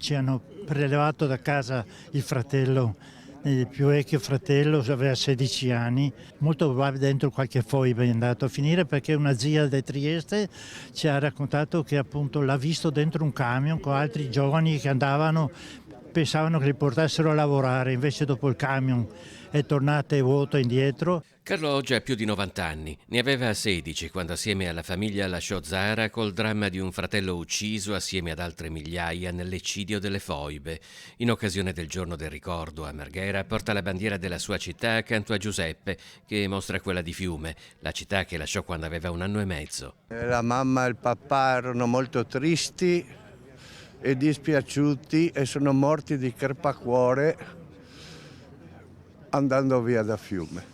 ci hanno prelevato da casa il fratello, il più vecchio fratello, aveva 16 anni, molto probabile dentro qualche foiba è andato a finire perché una zia di Trieste ci ha raccontato che appunto l'ha visto dentro un camion con altri giovani che andavano, pensavano che li portassero a lavorare, invece dopo il camion è tornato vuoto indietro. Carlo oggi ha più di 90 anni, ne aveva 16 quando assieme alla famiglia lasciò Zara col dramma di un fratello ucciso assieme ad altre migliaia nell'eccidio delle foibe. In occasione del giorno del ricordo a Marghera porta la bandiera della sua città accanto a Giuseppe, che mostra quella di Fiume, la città che lasciò quando aveva 1 anno e mezzo. La mamma e il papà erano molto tristi e dispiaciuti e sono morti di crepacuore andando via da Fiume.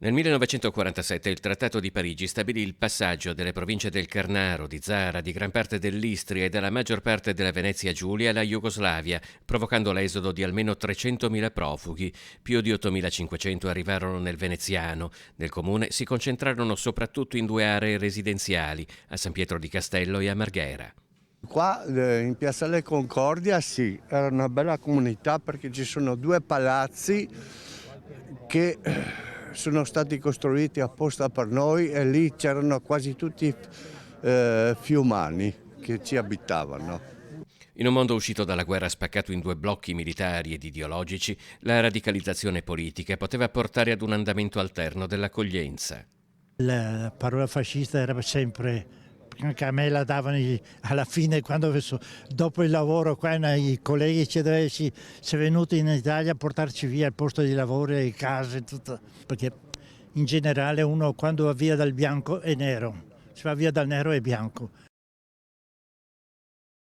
Nel 1947 il Trattato di Parigi stabilì il passaggio delle province del Carnaro, di Zara, di gran parte dell'Istria e della maggior parte della Venezia Giulia alla Jugoslavia, provocando l'esodo di almeno 300.000 profughi. Più di 8.500 arrivarono nel veneziano. Nel comune si concentrarono soprattutto in 2 aree residenziali, a San Pietro di Castello e a Marghera. Qua in Piazzale Concordia sì, era una bella comunità perché ci sono 2 palazzi che sono stati costruiti apposta per noi e lì c'erano quasi tutti fiumani che ci abitavano. In un mondo uscito dalla guerra spaccato in 2 blocchi militari ed ideologici, la radicalizzazione politica poteva portare ad un andamento alterno dell'accoglienza. La parola fascista era sempre, anche a me la davano alla fine, dopo il lavoro, qua i colleghi chiedevano se è venuto in Italia a portarci via il posto di lavoro e le case, tutto. Perché in generale uno quando va via dal bianco è nero, se va via dal nero è bianco.